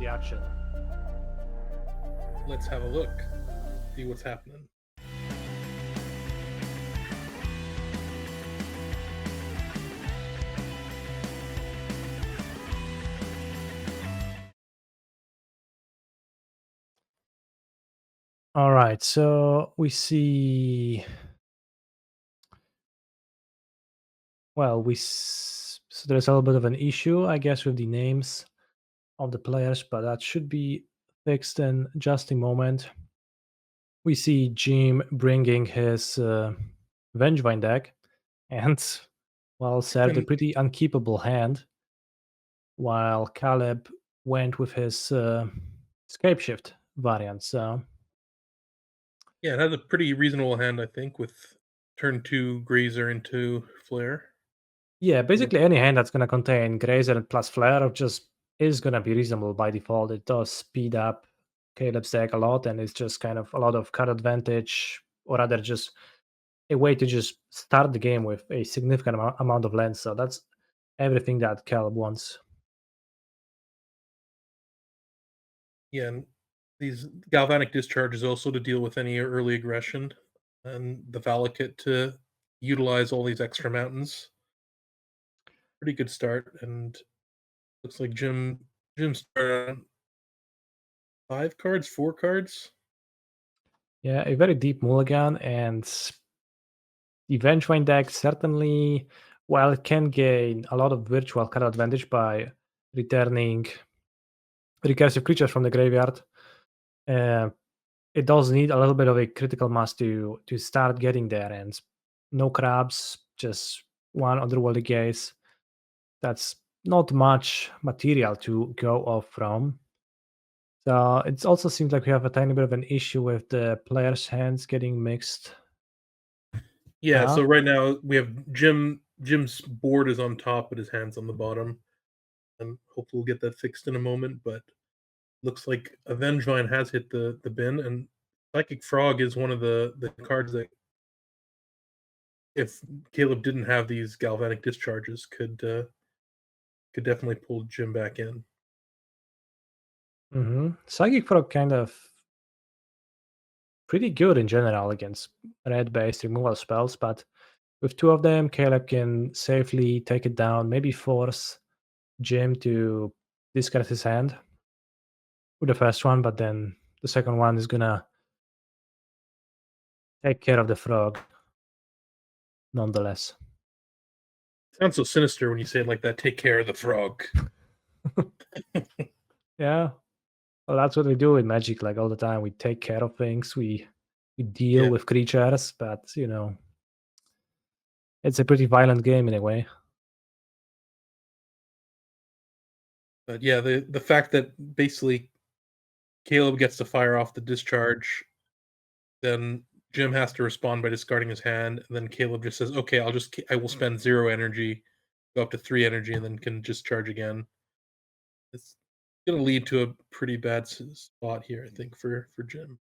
the action. Let's have a look. See what's happening. All right, so we see. Well, so there's a little bit of an issue, I guess, with the names of the players, but that should be fixed in just a moment. We see Jim bringing his Vengevine deck, and well, served a And pretty unkeepable hand, while Caleb went with his Scape Shift variant. So yeah, it has a pretty reasonable hand, I think, with turn 2 Grazer into Flare. yeah, basically any hand that's gonna contain Grazer plus Flare just is gonna be reasonable by default. It does speed up Caleb's deck a lot, and it's just kind of a lot of card advantage, or rather just a way to just start the game with a significant amount of lands. So that's everything that Caleb wants. Yeah, and these Galvanic Discharges also to deal with any early aggression, and the Valakut to utilize all these extra mountains. Pretty good start, and looks like Jim started on 5 cards, 4 cards? Yeah, a very deep mulligan, and the Vengevine deck certainly, while it can gain a lot of virtual card advantage by returning recursive creatures from the graveyard, uh, it does need a little bit of a critical mass to start getting there. And no crabs, just one otherworldly gaze. That's not much material to go off from. So it also seems like we have a tiny bit of an issue with the players' hands getting mixed Yeah, so up. right now we have Jim's board is on top, but his hand's on the bottom, and hopefully we'll get that fixed in a moment, but looks like Avengevine has hit the bin, and Psychic Frog is one of the cards that, if Caleb didn't have these Galvanic Discharges, could definitely pull Jim back in. Psychic Frog kind of pretty good in general against red-based removal spells, but with two of them, Caleb can safely take it down, maybe force Jim to discard his hand with the first one, but then the second one is gonna take care of the frog nonetheless. Sounds so sinister when you say it like that, "Take care of the frog." Yeah, well, that's what we do in Magic, like all the time. We take care of things. We deal Yeah, with creatures, but it's a pretty violent game in a way. but yeah, the fact that basically Caleb gets to fire off the discharge, then Jim has to respond by discarding his hand, and then Caleb just says, "Okay, I will spend 0 energy, go up to 3 energy, and then can just charge again." It's gonna lead to a pretty bad spot here, I think, for Jim.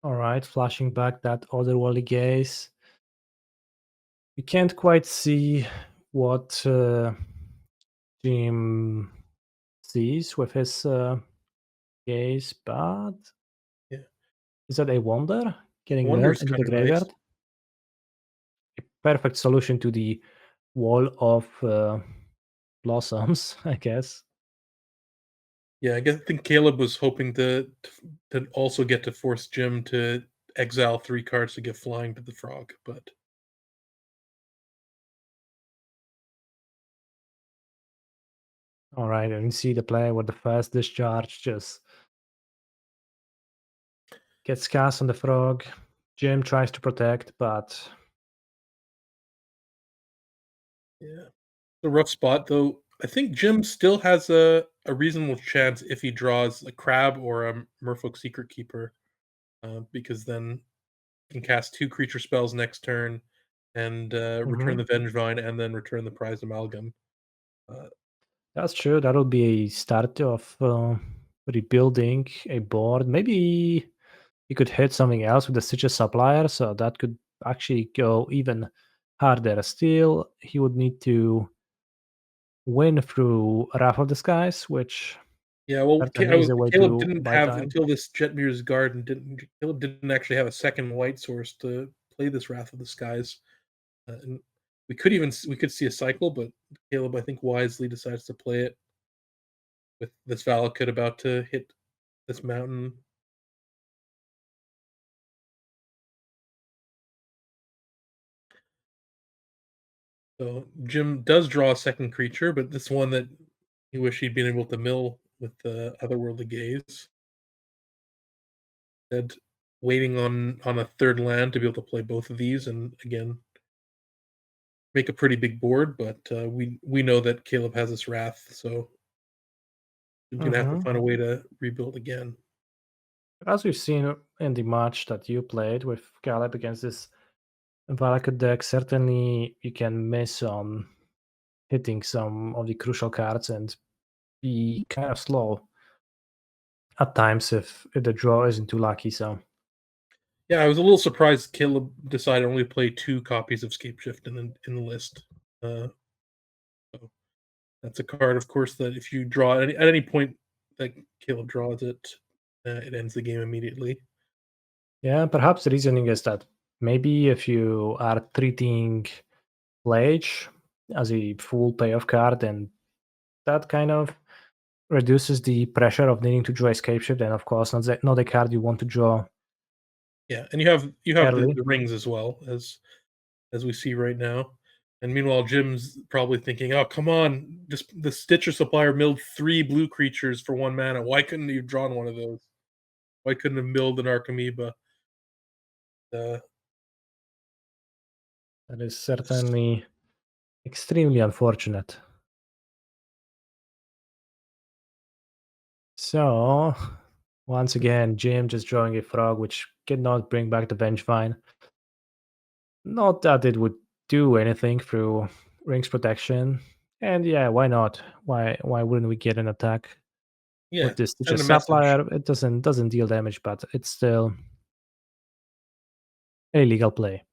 All right, flashing back that otherworldly gaze. We can't quite see what Jim sees with his gaze, but Yeah. is that a wonder getting milled Wonder's into the kinda nice. graveyard? A perfect solution to the wall of blossoms, I guess. Yeah, I think Caleb was hoping to also get to force Jim to exile 3 cards to get flying to the frog, but All right, and you see the play where the first discharge just gets cast on the frog. Jim tries to protect, but yeah. The rough spot, though. I think Jim still has a reasonable chance if he draws a crab or a Merfolk Secret Keeper, because then he can cast 2 creature spells next turn and return mhm, the Vengevine and then return the Prized Amalgam. Uh, that's true. That'll be a start of rebuilding a board. Maybe he could hit something else with the Stitches Supplier, so that could actually go even harder. Still, he would need to win through Wrath of the Skies, which Yeah, well, certainly is a way Caleb to didn't buy have time. until this Jetmir's Garden Caleb didn't actually have a second white source to play this Wrath of the Skies, and we could see a cycle, but Caleb, I think, wisely decides to play it with this Valakut about to hit this mountain. So Jim does draw a second creature, but this one that he wish he'd been able to mill with the Otherworldly Gaze. And waiting on a third land to be able to play both of these, and again make a pretty big board. But we know that Caleb has this Wrath, so he's gonna have to Mhm. find a way to rebuild again. As we've seen in the match that you played with Caleb against this Valakut deck, certainly you can miss on hitting some of the crucial cards and be kind of slow at times if the draw isn't too lucky. So Yeah, I was a little surprised Caleb decided only to play 2 copies of Scapeshift in the list. So that's a card, of course, that if you draw at any point that Caleb draws it, it ends the game immediately. yeah, perhaps the reasoning is that maybe if you are treating Plage as a full payoff card, and that kind of reduces the pressure of needing to draw Escape Shift, and of course not a card you want to draw Yeah, and you have early. the rings as well as we see right now. And meanwhile, Jim's probably thinking, "Oh, come on! Just the Stitcher Supplier milled 3 blue creatures for 1 mana. Why couldn't you have drawn one of those? Why couldn't have milled an Archamoeba?" Uh, That is certainly extremely unfortunate. So, once again, Jim just drawing a frog, which cannot bring back the Vengevine. Not that it would do anything through Rings Protection. And yeah, why not? Why wouldn't we get an attack yeah, with this? It's send a just message. Supplier. It doesn't deal damage, but it's still a legal play.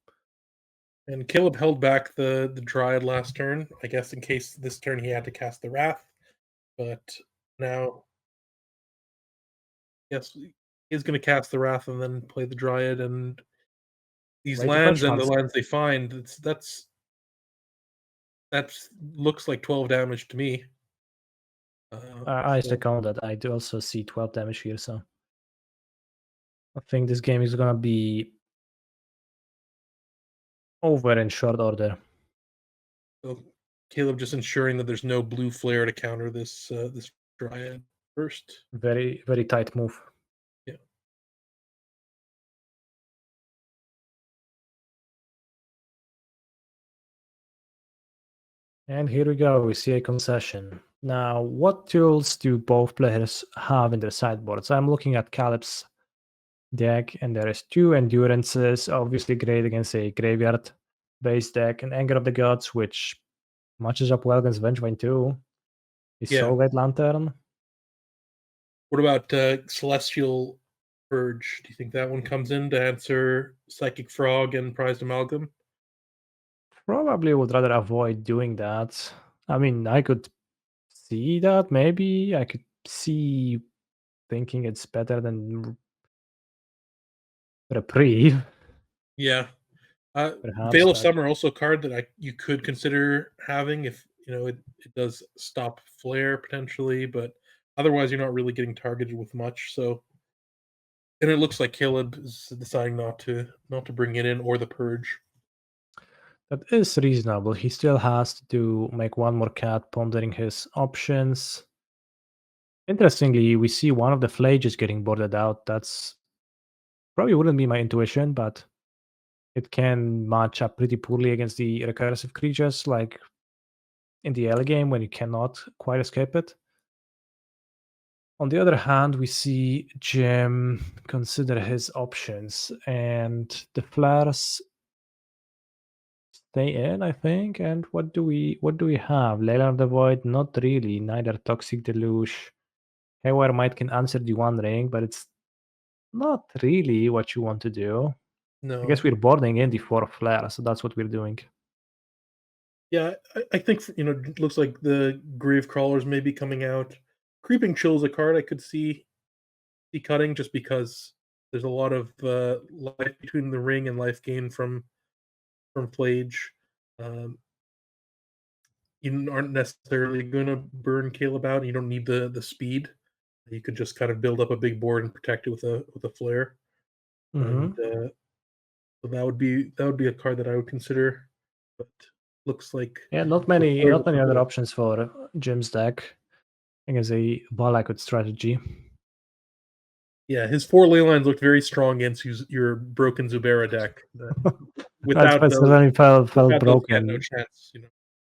And Caleb held back the Dryad last turn, I guess, in case this turn he had to cast the Wrath. But now, yes, he's going to cast the Wrath and then play the Dryad. And these Play the lands and the Frenchmans. lands they find, that's looks like 12 damage to me. I So second that. I do also see 12 damage here, so I think this game is gonna be over in short order. So Caleb just ensuring that there's no blue flare to counter this Dryad first. Very, very tight move. Yeah. And here we go, we see a concession. Now, what tools do both players have in their sideboards? I'm looking at Caleb's deck, and there is 2 Endurances, obviously great against a graveyard-based deck, and Anger of the Gods, which matches up well against Vengevine too. A Yeah. Soulgate Lantern. What about Celestial Purge? Do you think that one comes in to answer Psychic Frog and Prized Amalgam? Probably would rather avoid doing that. I mean, I could see that, maybe. I could see thinking it's better than Reprieve, Yeah. perhaps, Veil of but Summer also a card that you could consider having if it does stop flare potentially, but otherwise you're not really getting targeted with much. So, and it looks like Caleb is deciding not to bring it in or the purge. that is reasonable. He still has to make one more cat, pondering his options. Interestingly, we see one of the flages getting boarded out. That's probably wouldn't be my intuition, but it can match up pretty poorly against the recursive creatures, like in the early game when you cannot quite escape it. On the other hand, we see Jim consider his options, and the flares stay in, I think. And what do we have? Leyline of the Void? Not really. Neither Toxic Deluge. Haywire Might can answer the One Ring, but it's not really what you want to do. I guess No. we're boarding in the 4 flare, so that's what we're doing. Yeah, I think it looks like the Grave Crawlers may be coming out. Creeping Chill is a card I could see cutting just because there's a lot of life between the ring and life gain from Plage. Um, you aren't necessarily going to burn Caleb out. You don't need the speed. You could just kind of build up a big board and protect it with a flare, and Mhm. so that would be a card that I would consider. But looks like Yeah, not the many flare not looks many other good. options for Jim's deck. I guess a Balakut strategy. Yeah, his 4 ley lines looked very strong against your broken Zubera deck. That It without those certainly felt he had no broken. chance.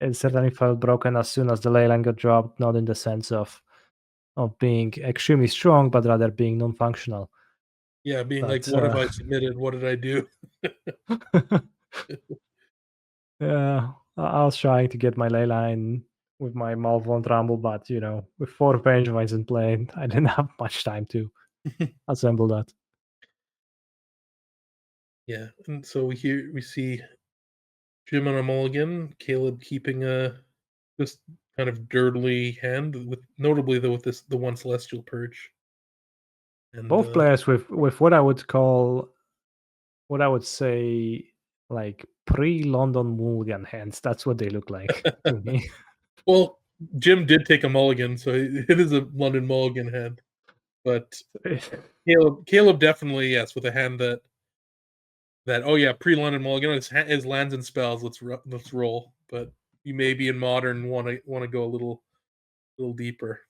It certainly felt broken as soon as the leyline got dropped, not in the sense of being extremely strong, but rather being non-functional. Yeah, being like, But "What have I submitted? What did I do?" yeah, I was trying to get my leyline with my Malvern Rumble, but with 4 Vengevines in play, I didn't have much time to assemble that. Yeah, and so we see Jim on a mulligan, Caleb keeping a just kind of dirtily hand with notably though with the one Celestial Purge. And Both players with what I would say, like pre-London Mulligan hands. That's what they look like to me. well, Jim did take a mulligan, so it is a London mulligan hand. But Caleb definitely, yes, with a hand that oh yeah, pre-London mulligan, his lands and spells, let's roll. But you maybe in modern wanna go a little deeper.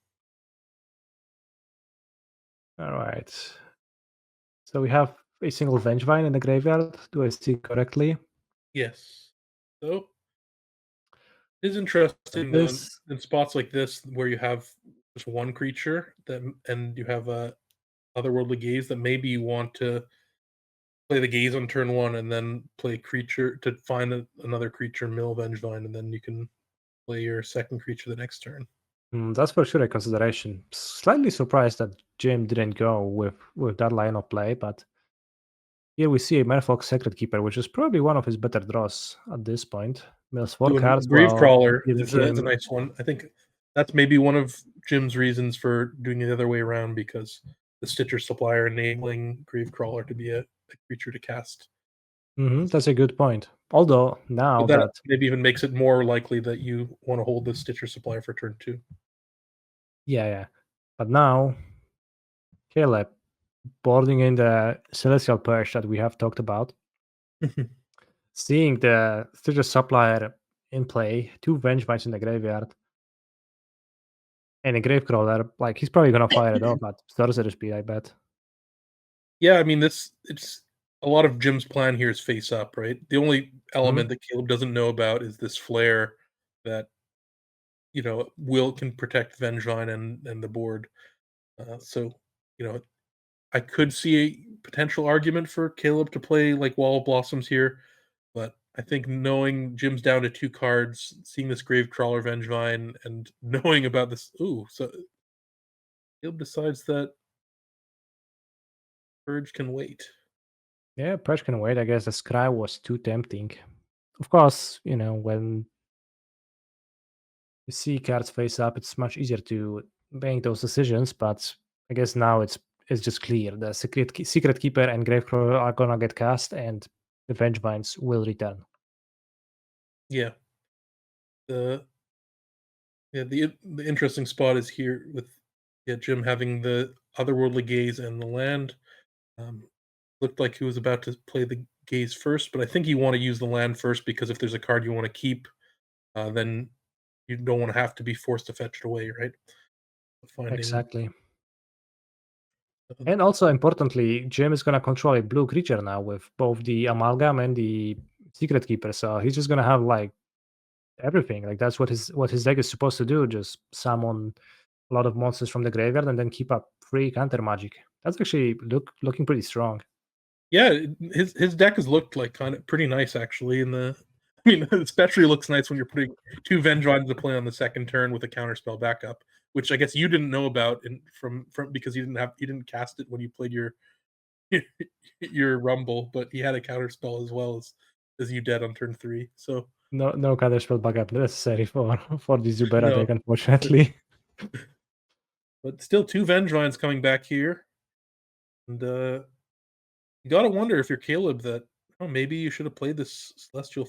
All right. So we have a single Vengevine in the graveyard. Do I see correctly? Yes. So it's So interesting though this, in spots like this where you have just one creature and you have a otherworldly gaze that maybe you want to play the gaze on turn one and then play creature to find another creature, mill Vengevine, and then you can play your second creature the next turn. that's for sure a consideration. Slightly surprised that Jim didn't go with that line of play, but here we see a Merfolk Secret Keeper, which is probably one of his better draws at this point. Mills 4 Doing cards while Gravecrawler giving is a him. nice one. I think that's maybe one of Jim's reasons for doing it the other way around because the Stitcher supplier enabling Gravecrawler to be a creature to cast. That's a good point. Although now But that that, maybe even makes it more likely that you want to hold the Stitcher supplier for turn two. yeah. But now, Caleb, boarding in the Celestial Purge that we have talked about, seeing the Stitcher Supplier in play, 2 Vengemites in the graveyard, and a Gravecrawler, like, he's probably gonna fire it off at Sorcerer Speed, I bet. Yeah, I mean it's a lot of Jim's plan here is face up, right? The only Mhm. element that Caleb doesn't know about is this flare that will can protect Vengevine and the board. So you know I could see a potential argument for Caleb to play like Wall of Blossoms here, but I think knowing Jim's down to 2 cards, seeing this Gravecrawler Vengevine, and knowing about this so Caleb decides that Purge can wait. Yeah, Purge can wait. I guess the Scry was too tempting. Of course, when you see cards face up, it's much easier to make those decisions, but I guess now it's just clear. The Secret Keeper and Gravecrawler are gonna get cast, and the Vengevines will return. Yeah. The the interesting spot is here with Jim having the otherworldly gaze and the land. Um, looked like he was about to play the gaze first, but I think you want to use the land first because if there's a card you want to keep, then you don't want to have to be forced to fetch it away, right? Finding Exactly. uh, And also importantly, Jim is gonna control a blue creature now with both the Amalgam and the Secret Keeper. So he's just gonna have like everything. Like that's what his deck is supposed to do. Just summon a lot of monsters from the graveyard and then keep up free counter magic. That's actually looking pretty strong. yeah, his deck has looked like kind of pretty nice actually. In the, I mean, especially looks nice when you're putting 2 Vengevines to play on the second turn with a counterspell backup, which I guess you didn't know about from because you didn't cast it when you played your your Rumble, but he had a counter spell as well as you dead on turn 3. So No counterspell backup necessary for the Zuber no, deck, unfortunately. but still 2 Vengevines coming back here, and you gotta wonder if you're Caleb that, oh, maybe you should have played this Celestial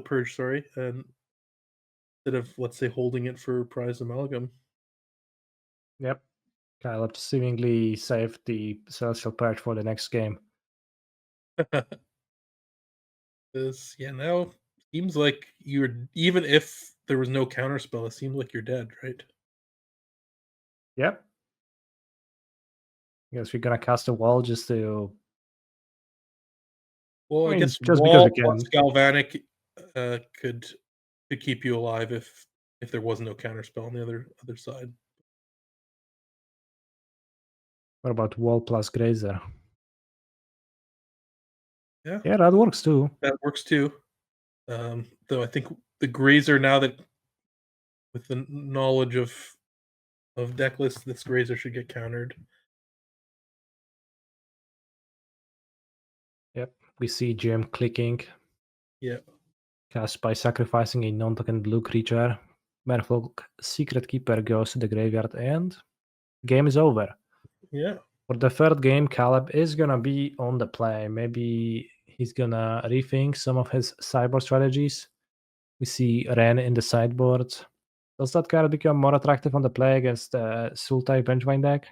Purge, sorry, and instead of, let's say, holding it for Prize Amalgam. Yep. Caleb seemingly saved the Celestial Purge for the next game. This, yeah, now seems like you're, even if there was no counterspell, it seems like you're dead, right? Yep. Guess we're gonna cast a wall just to. Well, I I mean, guess just because we Wall plus can. Galvanic could keep you alive if there was no counterspell on the other side. What about wall plus Grazer? Yeah, Yeah, that works too. that works too. Though I think the Grazer, now that with the knowledge of deck lists, this Grazer should get countered. Yep. We see Jim clicking, Yeah, cast by sacrificing a non-token blue creature. Merfolk Secret Keeper goes to the graveyard, and game is over. yeah. For the third game, Caleb is gonna be on the play. Maybe he's gonna rethink some of his sideboard strategies. We see Ren in the sideboard. Does that card become more attractive on the play against the Sultai Benchmine deck?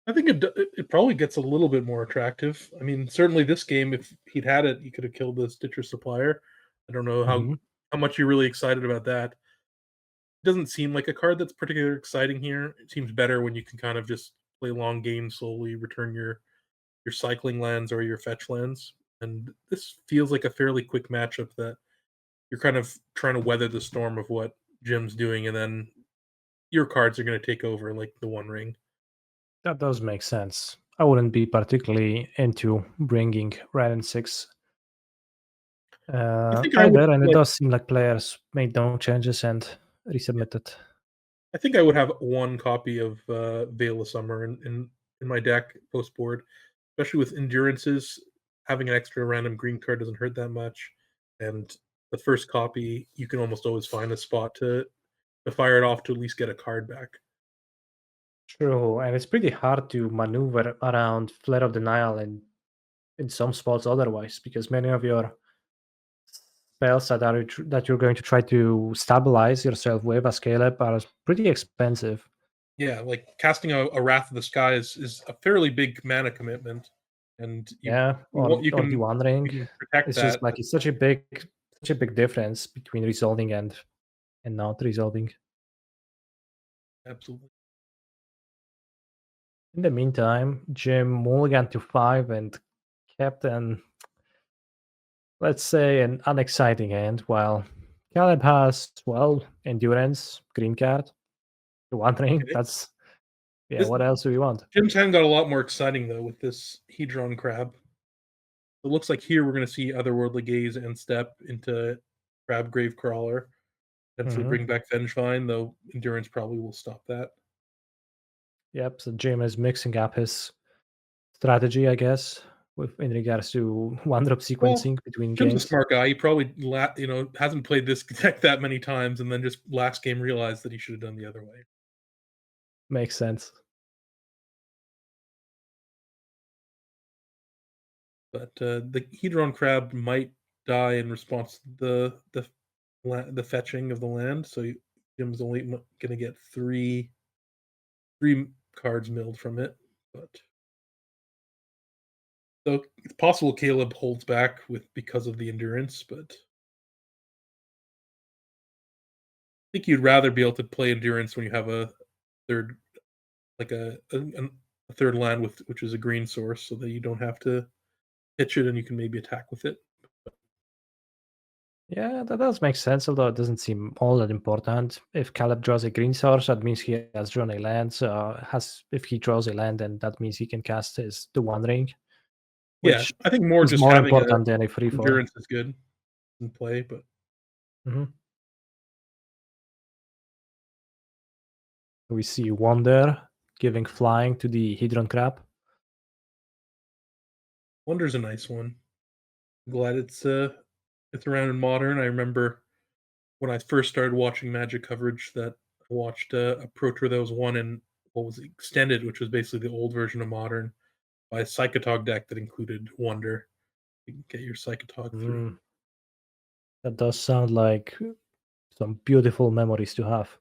I think it probably gets a little bit more attractive. I mean, certainly this game, if he'd had it, he could have killed the Stitcher Supplier. I don't know Mhm. how much you're really excited about that. Doesn't seem like a card that's particularly exciting here. It seems better when you can kind of just play long games, slowly return your cycling lands or your fetch lands. And this feels like a fairly quick matchup that you're kind of trying to weather the storm of what Jim's doing, and then your cards are going to take over, like the One Ring. That does make sense. I wouldn't be particularly into bringing Red and 6 I think I would either, and it like. does seem like players made no changes and resubmitted. I think I would have one copy of Veil of Summer in my deck post board, especially with endurances. Having an extra random green card doesn't hurt that much, and the first copy you can almost always find a spot to fire it off to at least get a card back. True, and it's pretty hard to maneuver around Flare of Denial and in some spots otherwise, because many of your spells that you're going to try to stabilize yourself with as Caleb are pretty expensive. Yeah, like casting a Wrath of the Sky is a fairly big mana commitment, and Yeah, you or the can One Ring. protect It's just that. like it's such a big difference between resolving and not resolving. Absolutely. In the meantime, Jim mulligan to 5 and kept let's say, an unexciting hand, while Caleb has, well, endurance, green card, the One Ring. Okay. That's, yeah, This what else do we want? Jim's hand got a lot more exciting though with this Hedron Crab. It looks like here we're going to see Otherworldly Gaze and step into Crab Grave Crawler. Potentially Mhm. bring back Vengevine, though Endurance probably will stop that. Yep, so Jim is mixing up his strategy, I guess, with in regards to one-drop Well, sequencing between Jim's a games. smart guy. He probably hasn't played this deck that many times, and then just last game realized that he should have done the other way. Makes sense. But the Hedron Crab might die in response to the fetching of the land. So Jim's only going to get three cards milled from it. But so it's possible Caleb holds back with because of the endurance, but I think you'd rather be able to play endurance when you have a third, like a third land with which is a green source, so that you don't have to pitch it and you can maybe attack with it. Yeah, that does make sense, although it doesn't seem all that important. If Caleb draws a green source, that means he has drawn a land. So if he draws a land, then that means he can cast the One Ring, Yeah, which I think more is just more having a important than a free for. endurance is good in play, but Mhm. We see Wonder giving flying to the Hedron Crab. Wonder's a nice one. I'm glad it's around in Modern. I remember when I first started watching Magic coverage that I watched a Pro Tour that was won in what was it, Extended, which was basically the old version of Modern, by a Psychotog deck that included Wonder. You can get your Psychotog through. Mm, that does sound like some beautiful memories to have.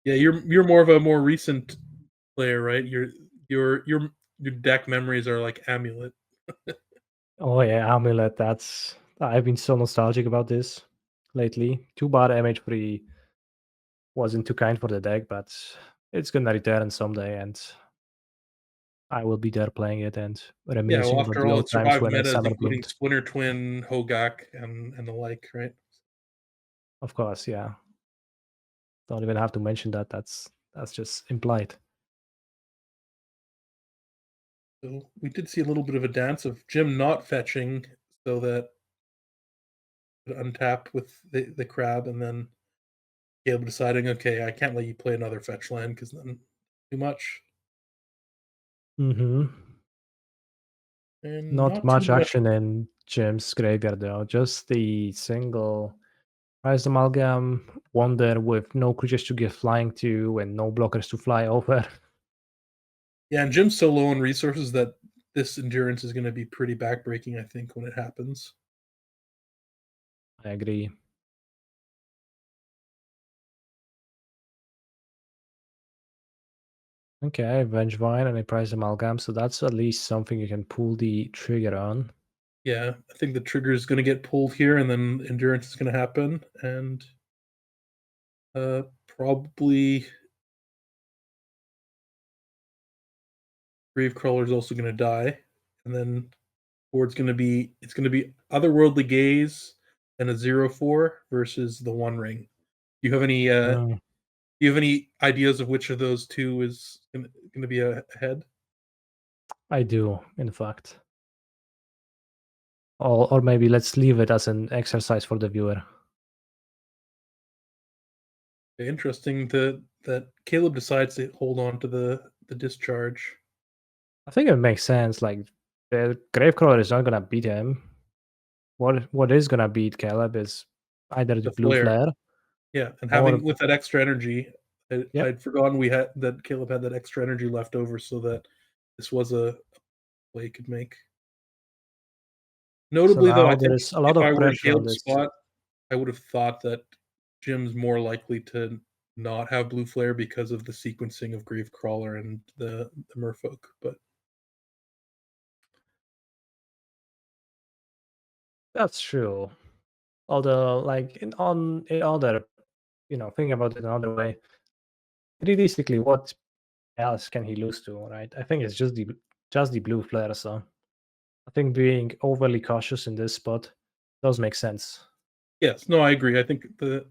Yeah, you're more of a more recent player, right? Your deck memories are like Amulet. Oh yeah, Amulet. I've been so nostalgic about this lately. Too bad MH3 wasn't too kind for the deck, but it's gonna return someday, and I will be there playing it and Yeah, well, reminiscing about after the all, it old times survived when metas, Summer including bloomed. Splinter Twin, Hogak, and the like, right? Of course, yeah. Don't even have to mention that. That's just implied. So we did see a little bit of a dance of Jim not fetching so that it untap with the crab, and then Caleb deciding, okay, I can't let you play another fetch land because then too much, Mm-hmm. and Not not too much much. action in Jim's graveyard though. Just the single Rise Amalgam, Wonder with no creatures to give flying to and no blockers to fly over. Yeah, and Jim's so low on resources that this endurance is going to be pretty backbreaking, I think, when it happens. I agree. Okay, Vengevine and a Price Amalgam, so that's at least something you can pull the trigger on. Yeah, I think the trigger is going to get pulled here, and then endurance is going to happen, and probably Gravecrawler is also going to die, and then board's going to be it's going to be Otherworldly Gaze and a 0/4 versus the One Ring. Do you have any Mm, ideas of which of those two is going to be ahead? I do, in fact. Or maybe let's leave it as an exercise for the viewer. Interesting that Caleb decides to hold on to the discharge. I think it makes sense. Like the Gravecrawler is not gonna beat him. What is gonna beat Caleb is either the The blue flare. flare Yeah, and or having with that extra energy, yep. I'd forgotten we had that Caleb had that extra energy left over, so that this was a play he could make. So Notably, though, I now think there's a lot if I of were in pressure on Caleb's this. spot, I would have thought that Jim's more likely to not have blue flare because of the sequencing of Gravecrawler and the Merfolk. But That's true. Although, like in other, thinking about it another way, realistically, what else can he lose to, right? I think it's just the blue flare. So I think being overly cautious in this spot does make sense. yes, no, I agree. I think the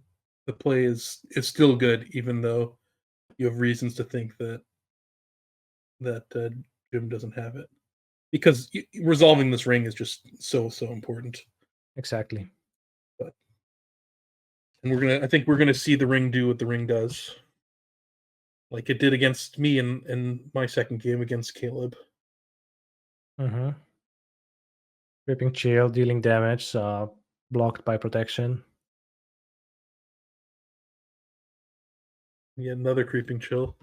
play is still good, even though you have reasons to think that Jim doesn't have it because resolving this ring is just so important. Exactly. But and I think we're gonna see the ring do what the ring does, like it did against me in my second game against Caleb. Mm-hmm. Ripping chill, dealing damage, blocked by protection. Yeah, another creeping chill.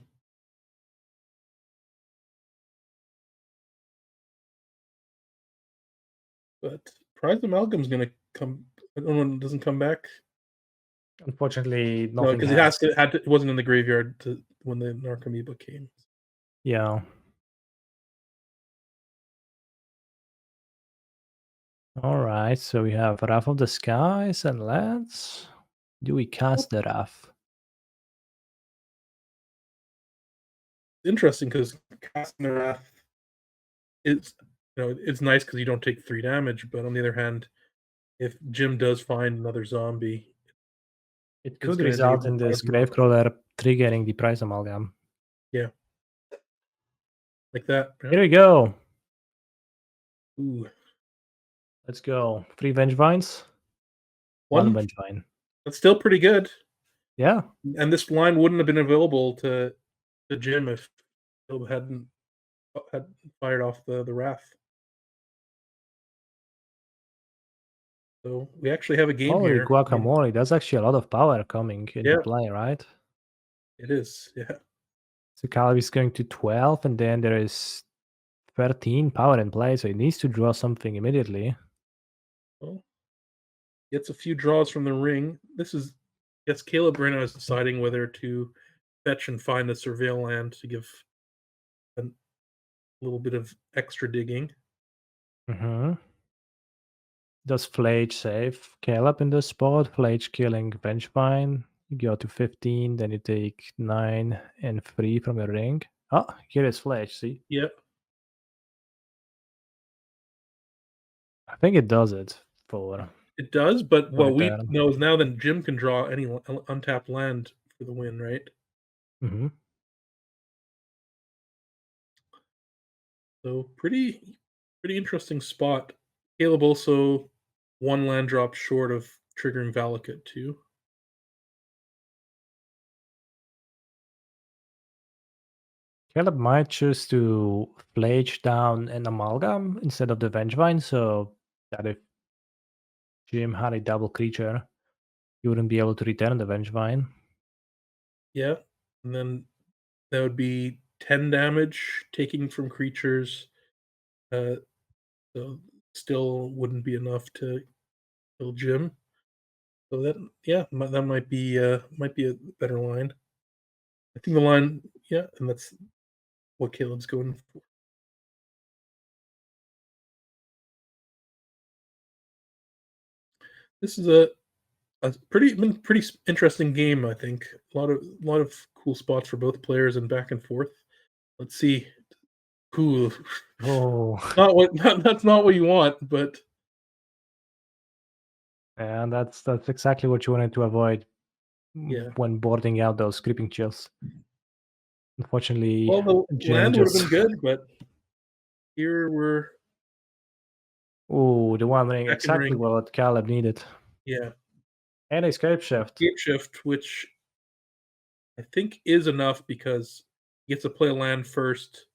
But Prize Amalgam's gonna come. I don't know. It doesn't come back. Unfortunately, No, nothing because has. it wasn't in the graveyard when the Narcomoeba came. Yeah. All right. So we have Wrath of the Skies and lands. Do we cast the Wrath? Interesting because casting the Wrath is it's nice because you don't take 3 damage. But on the other hand, if Jim does find another zombie, It it's could going to result enable in Prize this Amalgam. Gravecrawler triggering the Price Amalgam. Yeah, like that. Yeah. Here we go. Ooh, Let's go. 3 Vengevines, 1 one Vengevine. that's still pretty good. Yeah. And this line wouldn't have been available to Jim if Caleb hadn't. had fired off the wrath. So we actually have a game Holy here. I mean, guacamole, that's actually a lot of power coming into yeah, play, right? it is. Yeah. So Caleb is going to 12, and then there is 13 power in play, so he needs to draw something immediately. Well, gets a few draws from the ring. This is, yes, Caleb right now is deciding whether to fetch and find a surveil land to give a little bit of extra digging. Mm-hmm. Does Flage save Caleb in this spot? Flage killing Vengevine. You go to 15, then you take 9 and 3 from your ring. Oh, here is Flage, see? Yeah, I think it does it for it does. But what we return. know is now that Jim can draw any untapped land for the win, right? Mm-hmm. So pretty interesting spot. Caleb also one land drop short of triggering Valakut too. Caleb might choose to Flage down an Amalgam instead of the Vengevine, so that if Jim had a double creature, you wouldn't be able to return the Vengevine. Yeah, and then that would be 10 damage taking from creatures. Uh, so still wouldn't be enough to kill Jim. So that, yeah, that might be a better line. I think the line, yeah, and that's what Caleb's going for. This is a pretty interesting game. I think a lot of cool spots for both players and back and forth. Let's see who. Oh, Not what that's not what you want, but and that's exactly what you wanted to avoid yeah. when boarding out those creeping chills. Unfortunately, Well, the Jim land would have just been good, but here we're oh, the one ring, second exactly ring. what Caleb needed. Yeah, And escape shift. Cape Shift, which I think is enough because he gets to play a land first,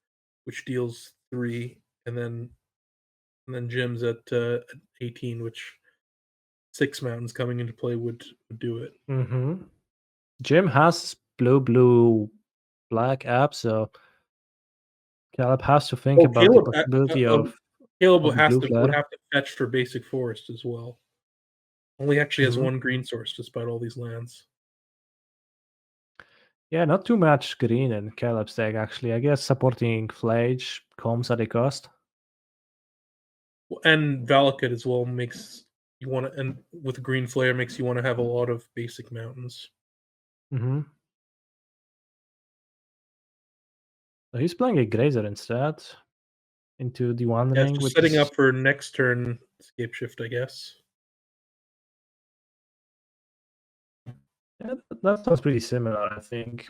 which deals 3, and then Jim's at 18, which 6 mountains coming into play would do it. Mm-hmm. Jim has blue black app, so Caleb has to think Oh, about the possibility Caleb of the blue would flare. have to fetch for basic forest as well. Only actually has Mhm. 1 green source despite all these lands. Yeah, not too much green in Caleb's deck, actually. I guess supporting Flage comes at a cost. And Valakut as well makes you wanna, and with green flare makes you wanna have a lot of basic mountains. Mm-hmm. So he's playing a Grazer instead into the One Yeah, Ring, so which setting is up for next turn escape shift, I guess. yeah, that sounds pretty similar. I think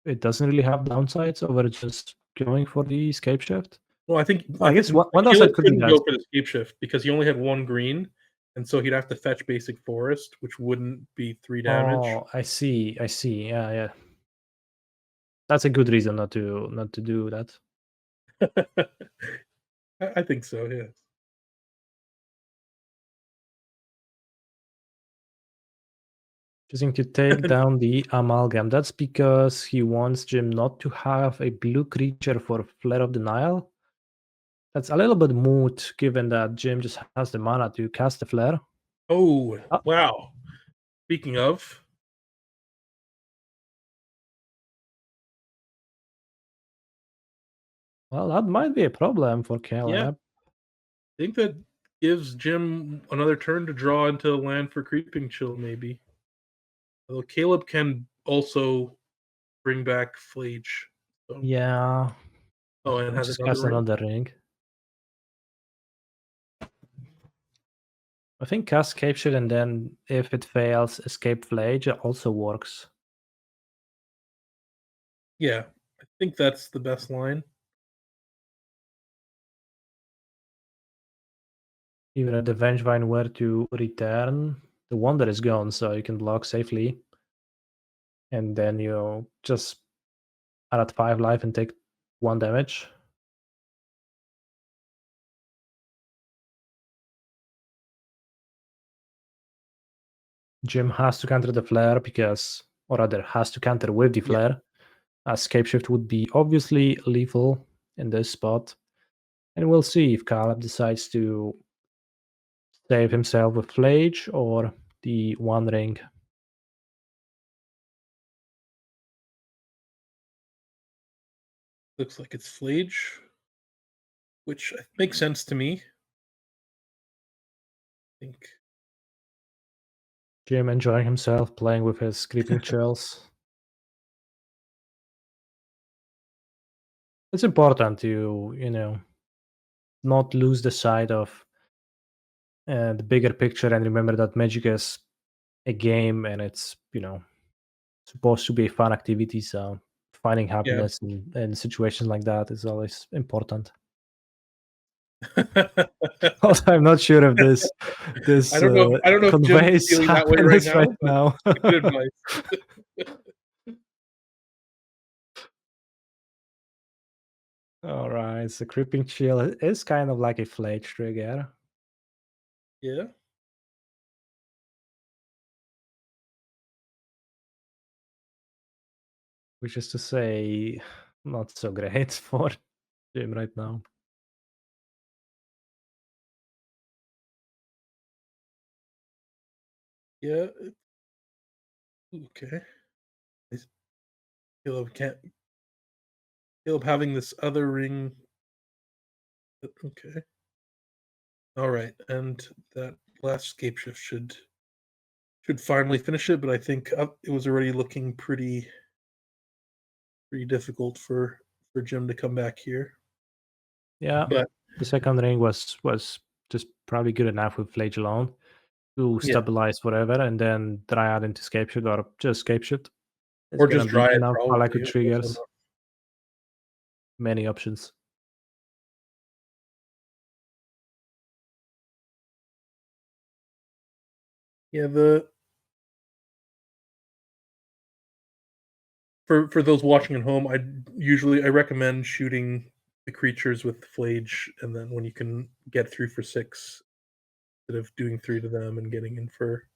it doesn't really have downsides over just going for the escape shift. Well, I I guess think one Caleb downside could be couldn't that. go for the escape shift because he only had 1 green, and so he'd have to fetch basic forest, which wouldn't be 3 damage. Oh, I see. I see. Yeah, yeah. That's a good reason not to do that. I think so, yes. Choosing to take down the amalgam. That's because he wants Jim not to have a blue creature for Flare of the Nile. That's a little bit moot given that Jim just has the mana to cast the flare. Oh, Oh, wow. Speaking of, well, that might be a problem for yeah, Caleb. I think that gives Jim another turn to draw into land for Creeping Chill, maybe. Although Caleb can also bring back Flage. So, Yeah, oh, and has just another cast ring. another ring. I think cast Cape Shield and then if it fails, escape Flage also works. Yeah, I think that's the best line. Even if the Vengevine were to return, the Wonder is gone, so you can block safely. And then you just are at 5 life and take 1 damage. Jim has to counter the flare because, or rather, has to counter with the Yeah. flare. Scapeshift would be obviously lethal in this spot. And we'll see if Caleb decides to save himself with Flage or the One Ring. Looks like it's Flage, which makes sense to me. I think. Jim enjoying himself playing with his creeping chills. It's important to, not lose the sight of the bigger picture and remember that Magic is a game and it's, supposed to be a fun activity. So finding Yeah. happiness in situations like that is always important. Also, I'm not sure if this I don't know. I don't know if Jim's conveys feeling that way right happiness now, right but now. good advice. All right, so creeping chill is kind of like a flage trigger. Yeah. Which is to say, not so great for Jim right now. Yeah. Okay. Caleb can't. Caleb having this other ring. Okay. All right, and that last scape shift should finally finish it, but I think it was already looking pretty difficult for Jim to come back here. Yeah, But the second ring was just probably good enough with Flage alone to yeah, stabilize whatever, and then Dryad into Scape Shoot or just Scape Shoot. It's or gonna just be dry it enough for like probably. Also triggers. not. Many options. Yeah, the for those watching at home, I recommend shooting the creatures with Flage, and then when you can get through for 6, instead of doing 3 to them and getting in for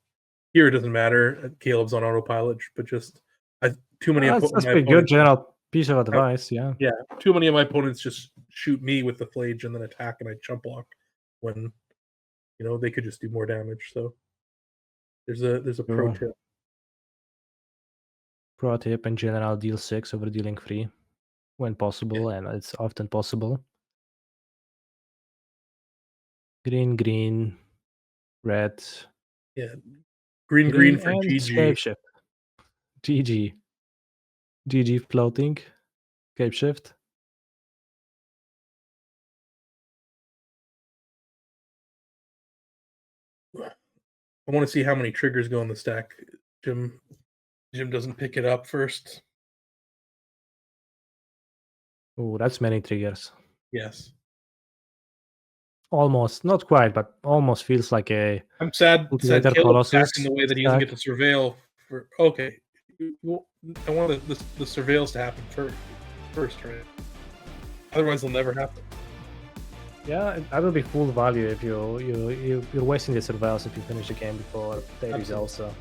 here it doesn't matter. Caleb's on autopilot, but just too many That's my pretty good opponents. general piece of advice. Yeah. Yeah, too many of my opponents just shoot me with the Flage and then attack, and I chump block when they could just do more damage. So there's a pro True. tip. Pro tip in general: deal 6 over dealing 3 when Yeah, possible, and it's often possible. Green, green, red, yeah. Green green, for and GG. Scape Shift. GG. GG floating. Scape Shift. I want to see how many triggers go in the stack. Jim doesn't pick it up first. Oh, that's many triggers. Yes, Almost, not quite, but almost feels like a I'm sad. Cultivator Caleb's stack in Colossus the way that he doesn't stack. get to surveil. For okay, I want the surveils to happen first, right? Otherwise, they'll never happen. Yeah, that will be full value if you're wasting the surveils if you finish the game before there is Absolutely. also.